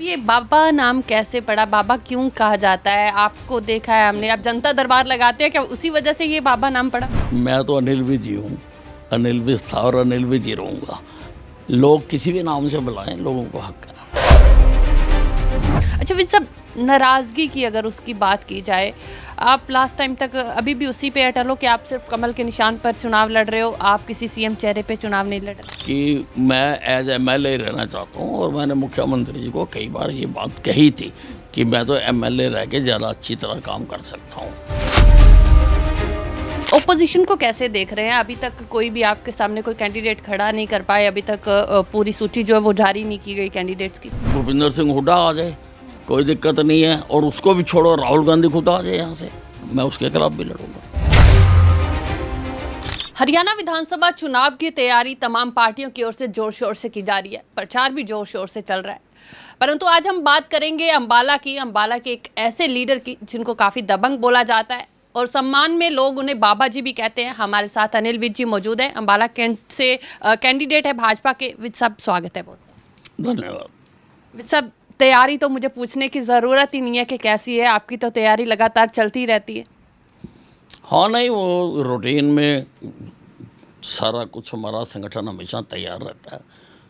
ये बाबा नाम कैसे पड़ा? बाबा क्यों कहा जाता है? आपको देखा है हमने, आप जनता दरबार लगाते हैं क्या, उसी वजह से ये बाबा नाम पड़ा? मैं तो अनिल विज ही हूँ। अनिल विज था और अनिल विज ही रहूँगा। लोग किसी भी नाम से बुलाएं, लोगों को हक है। अच्छा विज साहब, नाराज़गी की अगर उसकी बात की जाए, आप लास्ट टाइम तक अभी भी उसी पे अटल हो कि आप सिर्फ कमल के निशान पर चुनाव लड़ रहे हो, आप किसी सीएम चेहरे पे चुनाव नहीं लड़ रहे? कि मैं एज एमएलए रहना चाहता हूँ और मैंने मुख्यमंत्री जी को कई बार ये बात कही थी कि मैं तो एमएलए रह के ज़्यादा अच्छी तरह काम कर सकता हूँ। ओपोजिशन को कैसे देख रहे हैं? अभी तक कोई भी आपके सामने कोई कैंडिडेट खड़ा नहीं कर पाए, अभी तक पूरी सूची जो है वो जारी नहीं की गई कैंडिडेट्स की। भूपिंदर सिंह हुड्डा आ जाए, कोई दिक्कत नहीं है। और उसको भी छोड़ो, राहुल गांधी खुद आ जाए यहाँ से, मैं उसके खिलाफ भी लड़ूंगा। हरियाणा विधानसभा चुनाव की तैयारी तमाम पार्टियों की ओर से जोर शोर से की जा रही है, प्रचार भी जोर शोर से चल रहा है। परंतु आज हम बात करेंगे अम्बाला के एक ऐसे लीडर की जिनको काफी दबंग बोला जाता है और सम्मान में लोग उन्हें बाबा जी भी कहते हैं। हमारे साथ अनिल विज जी मौजूद हैं, अम्बाला कैंट से कैंडिडेट है भाजपा के। विज साहब स्वागत है बहुत। धन्यवाद। विज साहब, तैयारी तो मुझे पूछने की ज़रूरत ही नहीं है कि कैसी है, आपकी तो तैयारी लगातार चलती रहती है। हाँ, नहीं, वो रूटीन में सारा कुछ हमारा संगठन हमेशा तैयार रहता है,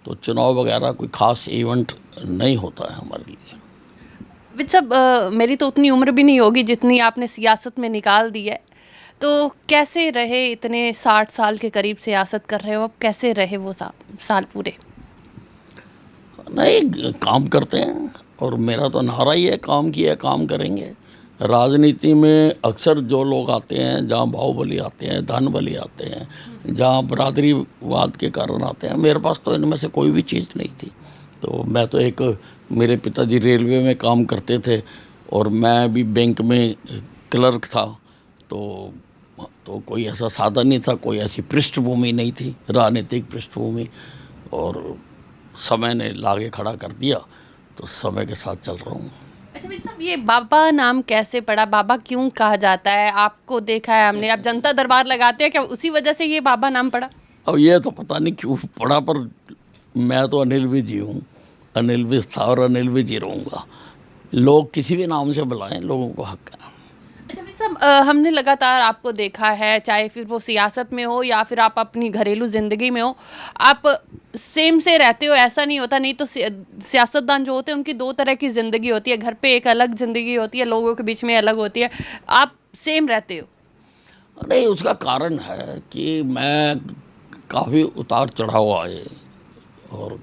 तो चुनाव वगैरह कोई खास इवेंट नहीं होता है हमारे लिए। विज साहब, मेरी तो उतनी उम्र भी नहीं होगी जितनी आपने सियासत में निकाल दी है, तो कैसे रहे इतने 60 साल के करीब सियासत कर रहे हो, अब कैसे रहे वो साल पूरे? नहीं, काम करते हैं और मेरा तो नारा ही है, काम किया काम करेंगे। राजनीति में अक्सर जो लोग आते हैं, जहाँ बाहुबली आते हैं, धन बली आते हैं, जहाँ बरादरीवाद के कारण आते हैं, मेरे पास तो इनमें से कोई भी चीज़ नहीं थी। तो मैं तो एक, मेरे पिताजी रेलवे में काम करते थे और मैं भी बैंक में क्लर्क था, तो कोई ऐसा साधन नहीं था, कोई ऐसी पृष्ठभूमि नहीं थी, राजनीतिक पृष्ठभूमि, और समय ने लागे खड़ा कर दिया, तो समय के साथ चल रहा हूँ। अच्छा विज साहब, ये बाबा नाम कैसे पड़ा? बाबा क्यों कहा जाता है? आपको देखा है हमने, आप जनता दरबार लगाते हैं क्या, उसी वजह से ये बाबा नाम पड़ा? अब ये तो पता नहीं क्यों पड़ा, पर मैं तो अनिल विज ही हूँ। अनिल विज था और अनिल विज ही रहूँगा। लोग किसी भी नाम से बुलाएं, लोगों को हक है। अच्छा विज साहब, हमने लगातार आपको देखा है, चाहे फिर वो सियासत में हो या फिर आप अपनी घरेलू ज़िंदगी में हो, आप सेम से रहते हो, ऐसा नहीं होता। नहीं तो सियासतदान जो होते हैं उनकी दो तरह की ज़िंदगी होती है, घर पे एक अलग ज़िंदगी होती है, लोगों के बीच में अलग होती है, आप सेम रहते हो। नहीं, उसका कारण है कि मैं काफ़ी उतार चढ़ाव आए और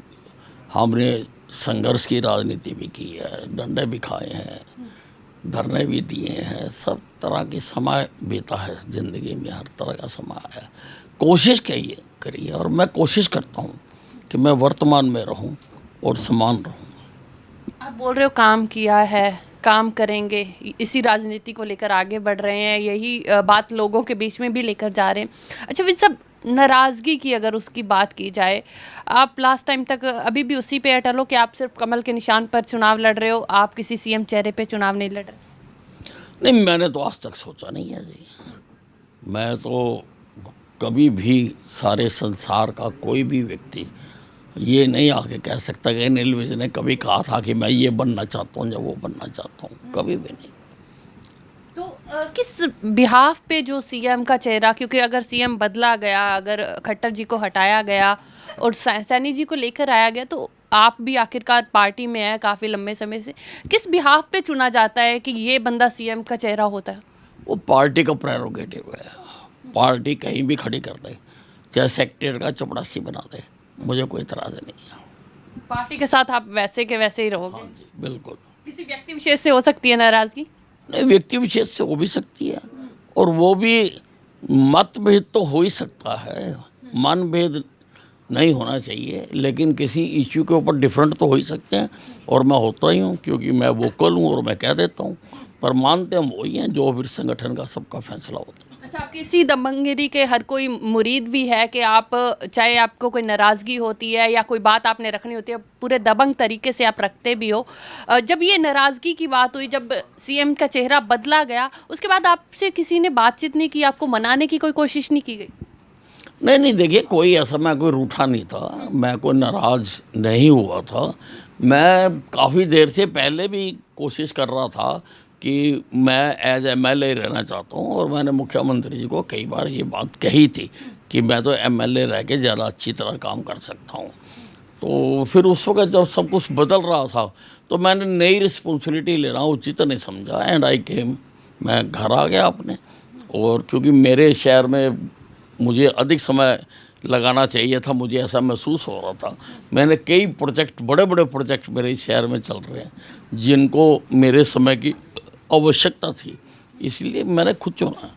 हमने संघर्ष की राजनीति भी की है, डंडे भी खाए हैं, धरने भी दिए हैं, सब तरह की समय बीता है ज़िंदगी में, हर तरह का समय है। कोशिश करी है और मैं कोशिश करता हूँ कि मैं वर्तमान में रहूं और समान रहूं। आप बोल रहे हो काम किया है, काम करेंगे, इसी राजनीति को लेकर आगे बढ़ रहे हैं, यही बात लोगों के बीच में भी लेकर जा रहे हैं। अच्छा विज साहब, नाराज़गी की अगर उसकी बात की जाए, आप लास्ट टाइम तक अभी भी उसी पे अटल हो कि आप सिर्फ कमल के निशान पर चुनाव लड़ रहे हो, आप किसी सीएम चेहरे पे चुनाव नहीं लड़ रहे? नहीं, मैंने तो आज तक सोचा नहीं है जी। मैं तो कभी भी, सारे संसार का कोई भी व्यक्ति ये नहीं आके कह सकता कि अनिल विज ने कभी कहा था कि मैं ये बनना चाहता हूँ या वो बनना चाहता हूँ, कभी भी नहीं। तो किस बिहाफ पे जो सीएम का चेहरा, क्योंकि अगर सीएम बदला गया, अगर खट्टर जी को हटाया गया और सैनी जी को लेकर आया गया, तो आप भी आखिरकार पार्टी में हैं काफ़ी लंबे समय से, किस बिहाफ पे चुना जाता है कि ये बंदा सीएम का चेहरा होता है? वो पार्टी का प्रेरोगेटिव है। पार्टी कहीं भी खड़ी कर दे, चाहे सेक्रेटरी का चपड़ासी बना दे, मुझे कोई इतराज़ नहीं है। पार्टी के साथ आप वैसे के वैसे ही रहोगे? हाँ जी, बिल्कुल। किसी व्यक्ति विशेष से हो सकती है नाराज़गी? नहीं, व्यक्ति विशेष से हो भी सकती है, और वो भी मतभेद तो हो ही सकता है, मनभेद नहीं होना चाहिए, लेकिन किसी इश्यू के ऊपर डिफरेंट तो हो ही सकते हैं, और मैं होता ही हूँ क्योंकि मैं वोकल हूँ और मैं कह देता हूँ। पर मानते हम वही हैं जो फिर संगठन का सबका फैसला होता है। अच्छा, आपकी इसी दबंगगिरी के हर कोई मुरीद भी है कि आप, चाहे आपको कोई नाराज़गी होती है या कोई बात आपने रखनी होती है, पूरे दबंग तरीके से आप रखते भी हो। जब ये नाराज़गी की बात हुई, जब सीएम का चेहरा बदला गया, उसके बाद आपसे किसी ने बातचीत नहीं की, आपको मनाने की कोई कोशिश नहीं की गई? नहीं, देखिए, कोई ऐसा, मैं कोई रूठा नहीं था, मैं कोई नाराज़ नहीं हुआ था। मैं काफ़ी देर से पहले भी कोशिश कर रहा था कि मैं एज एमएलए रहना चाहता हूँ, और मैंने मुख्यमंत्री जी को कई बार ये बात कही थी कि मैं तो एमएलए रह के ज़्यादा अच्छी तरह काम कर सकता हूँ। तो फिर उस वक्त जब सब कुछ बदल रहा था तो मैंने नई रिस्पॉन्सिबिलिटी लेना उचित नहीं समझा, एंड आई केम, मैं घर आ गया अपने। और क्योंकि मेरे शहर में मुझे अधिक समय लगाना चाहिए था, मुझे ऐसा महसूस हो रहा था। मैंने कई प्रोजेक्ट, बड़े बड़े प्रोजेक्ट मेरे इस शहर में चल रहे हैं जिनको मेरे समय की आवश्यकता थी, इसलिए मैंने खुद चुना।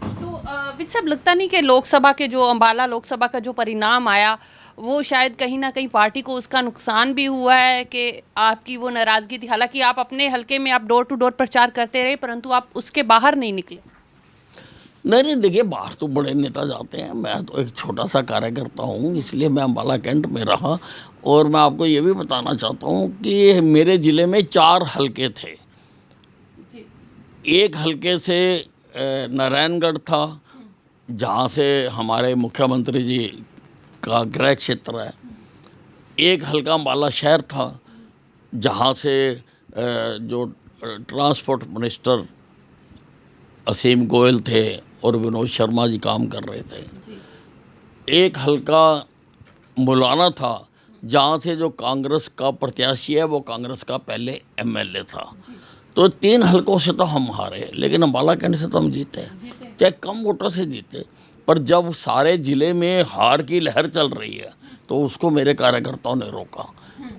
तो विज साहब, लगता नहीं कि लोकसभा के जो अम्बाला लोकसभा का जो परिणाम आया वो शायद कहीं ना कहीं पार्टी को उसका नुकसान भी हुआ है कि आपकी वो नाराज़गी थी, हालांकि आप अपने हलके में आप डोर टू डोर प्रचार करते रहे परंतु आप उसके बाहर नहीं निकले? नहीं, देखिए, बाहर तो बड़े नेता जाते हैं, मैं तो एक छोटा सा कार्यकर्ता हूँ, इसलिए मैं अम्बाला कैंट में रहा। और मैं आपको ये भी बताना चाहता हूँ कि मेरे ज़िले में 4 हलके थे। जी। एक हलके से नारायणगढ़ था, जहाँ से हमारे मुख्यमंत्री जी का गृह क्षेत्र है। एक हलका अम्बाला शहर था, जहाँ से जो ट्रांसपोर्ट मिनिस्टर असीम गोयल थे और विनोद शर्मा जी काम कर रहे थे। एक हलका मुलाना था, जहाँ से जो कांग्रेस का प्रत्याशी है वो कांग्रेस का पहले एमएलए था। तो 3 हलकों से तो हम हारे, लेकिन अम्बाला कैंट से तो हम जीते, चाहे कम वोटों से जीते। पर जब सारे ज़िले में हार की लहर चल रही है तो उसको मेरे कार्यकर्ताओं ने रोका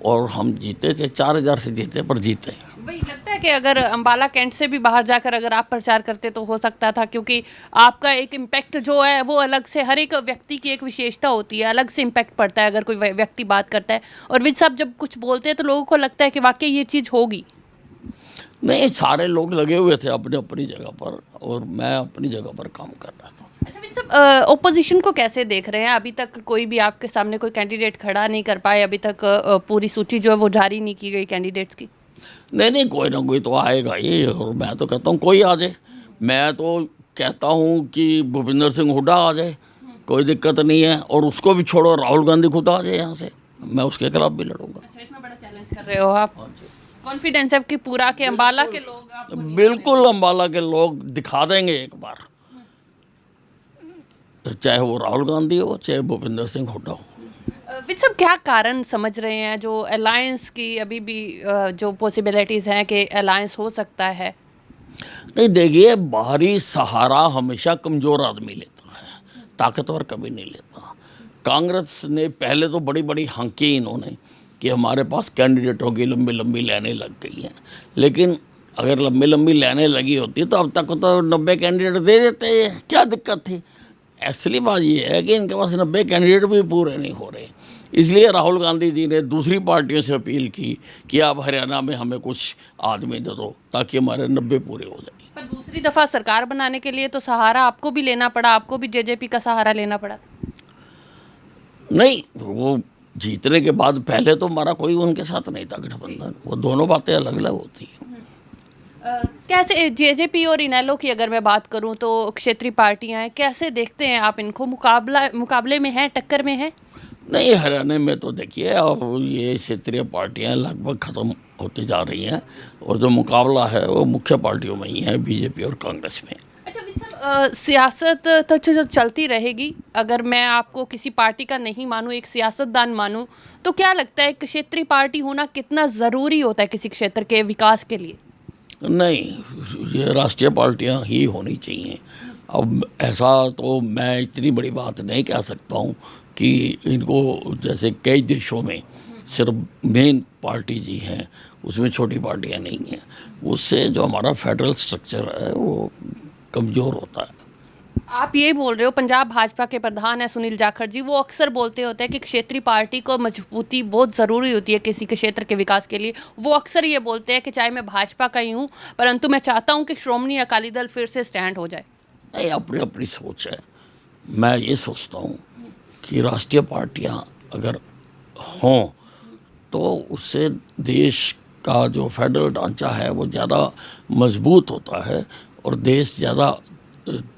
और हम जीते थे, 4000 से जीते, पर जीते। वही लगता है कि अगर अम्बाला कैंट से भी बाहर जाकर अगर आप प्रचार करते तो हो सकता था, क्योंकि आपका एक इम्पैक्ट जो है वो अलग से, हर एक व्यक्ति की एक विशेषता होती है, अलग से इम्पैक्ट पड़ता है अगर कोई व्यक्ति बात करता है। और विज साहब जब कुछ बोलते हैं तो लोगों को लगता है कि वाकई ये चीज़ होगी। नहीं, सारे लोग लगे हुए थे अपने अपनी जगह पर, और मैं अपनी जगह पर काम कर रहा था। अच्छा विज साहब, ओपोजिशन को कैसे देख रहे हैं? अभी तक कोई भी आपके सामने कोई कैंडिडेट खड़ा नहीं कर पाए, अभी तक पूरी सूची जो है वो जारी नहीं की गई कैंडिडेट्स की। नहीं, कोई ना कोई तो आएगा ही, और मैं तो कहता हूँ कोई आ जाए। मैं तो कहता हूँ कि भूपेंद्र सिंह हुड्डा आ जाए, कोई दिक्कत नहीं है। और उसको भी छोड़ो, राहुल गांधी खुद आ जाए यहाँ से, मैं उसके खिलाफ भी लड़ूंगा। अच्छा, इतना बड़ा चैलेंज कर रहे हो आप? कॉन्फिडेंस है कि पूरा के अम्बाला के लोग आपको नहीं बिल्कुल, अम्बाला के लोग दिखा देंगे एक बार, चाहे वो राहुल गांधी हो चाहे भूपेंद्र सिंह हुड्डा हो। विज साहब, क्या कारण समझ रहे हैं जो अलायंस की अभी भी जो पॉसिबिलिटीज़ हैं कि अलायंस हो सकता है? नहीं, देखिए, बाहरी सहारा हमेशा कमज़ोर आदमी लेता है, ताकतवर कभी नहीं लेता। कांग्रेस ने पहले तो बड़ी बड़ी हाँकी इन्होंने कि हमारे पास कैंडिडेटों की लंबी लंबी लाइनें लग गई हैं, लेकिन अगर लंबी लंबी लाइनें लगी होती तो अब तक तो 90 कैंडिडेट दे देते, क्या दिक्कत थी। असली बात ये है कि इनके पास 90 कैंडिडेट भी पूरे नहीं हो रहे, इसलिए राहुल गांधी जी ने दूसरी पार्टियों से अपील की कि आप हरियाणा में हमें कुछ आदमी दे दो ताकि हमारे 90 पूरे हो जाए। पर दूसरी दफ़ा सरकार बनाने के लिए तो सहारा आपको भी लेना पड़ा, आपको भी जेजेपी का सहारा लेना पड़ा। नहीं, वो जीतने के बाद पहले तो हमारा कोई उनके साथ नहीं था गठबंधन, वो दोनों बातें अलग अलग होती हैं। कैसे जेजेपी और इनेलो की अगर मैं बात करूं तो क्षेत्रीय पार्टियां हैं, कैसे देखते हैं आप इनको? मुकाबले में हैं, टक्कर में हैं? नहीं, हरियाणा में तो देखिए अब ये क्षेत्रीय पार्टियां लगभग ख़त्म होती जा रही हैं, और जो मुकाबला है वो मुख्य पार्टियों में ही है, बीजेपी और कांग्रेस में। अच्छा विज साहब, सियासत तो चलती रहेगी। अगर मैं आपको किसी पार्टी का नहीं मानूं, एक सियासतदान मानूं, तो क्या लगता है क्षेत्रीय पार्टी होना कितना ज़रूरी होता है किसी क्षेत्र के विकास के लिए? नहीं, ये राष्ट्रीय पार्टियां ही होनी चाहिए। अब ऐसा तो मैं इतनी बड़ी बात नहीं कह सकता हूँ कि इनको, जैसे कई देशों में सिर्फ मेन पार्टी जी हैं, उसमें छोटी पार्टियां नहीं हैं, उससे जो हमारा फेडरल स्ट्रक्चर है वो कमज़ोर होता है। आप ये बोल रहे हो, पंजाब भाजपा के प्रधान है सुनील जाखड़ जी, वो अक्सर बोलते होते हैं कि क्षेत्रीय पार्टी को मजबूती बहुत ज़रूरी होती है किसी के क्षेत्र के विकास के लिए। वो अक्सर ये बोलते हैं कि चाहे मैं भाजपा का ही हूँ परंतु मैं चाहता हूँ कि श्रोमणी अकाली दल फिर से स्टैंड हो जाए। नहीं, अपनी अपनी सोच है। मैं ये सोचता हूँ कि राष्ट्रीय पार्टियाँ अगर हों तो उससे देश का जो फेडरल ढांचा है वो ज़्यादा मजबूत होता है और देश ज़्यादा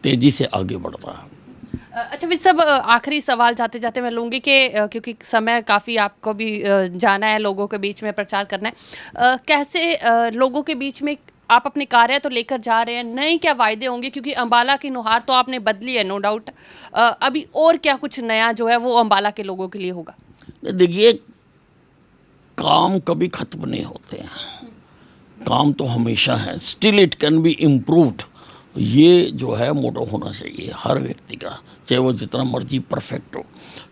तेज़ी से आगे बढ़ता है। अच्छा विज साहब, आखिरी सवाल जाते जाते मैं लूँगी कि क्योंकि समय काफ़ी आपको भी जाना है, लोगों के बीच में प्रचार करना है, कैसे लोगों के बीच में आप अपने कार्य तो लेकर जा रहे हैं, नए क्या वायदे होंगे? क्योंकि अम्बाला की नुहार तो आपने बदली है, नो डाउट। अभी और क्या कुछ नया जो है वो अम्बाला के लोगों के लिए होगा? देखिए, काम कभी खत्म नहीं होते हैं, काम तो हमेशा है, still it can be improved. ये जो है मोटो होना चाहिए हर व्यक्ति का, चाहे वो जितना मर्जी परफेक्ट हो।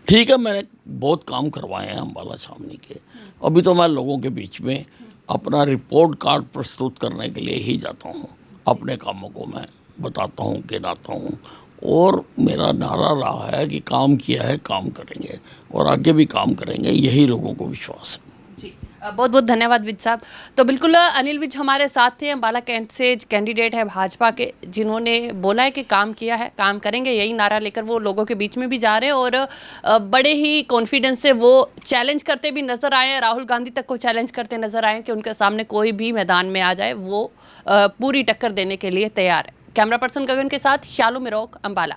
ठीक है, मैंने बहुत काम करवाए हैं अम्बाला छावनी के, अभी तो मैं लोगों के बीच में अपना रिपोर्ट कार्ड प्रस्तुत करने के लिए ही जाता हूँ, अपने कामों को मैं बताता हूँ, गिनाता हूँ, और मेरा नारा रहा है कि काम किया है, काम करेंगे और आगे भी काम करेंगे, यही लोगों को विश्वास है। जी, बहुत बहुत धन्यवाद विज साहब। तो बिल्कुल अनिल विज हमारे साथ थे, अम्बाला कैंट से कैंडिडेट है भाजपा के, जिन्होंने बोला है कि काम किया है, काम करेंगे, यही नारा लेकर वो लोगों के बीच में भी जा रहे हैं और बड़े ही कॉन्फिडेंस से वो चैलेंज करते भी नजर आए हैं, राहुल गांधी तक को चैलेंज करते नजर आए कि उनके सामने कोई भी मैदान में आ जाए वो पूरी टक्कर देने के लिए तैयार है। कैमरा पर्सन गगन के साथ शालू मिरोक, अम्बाला।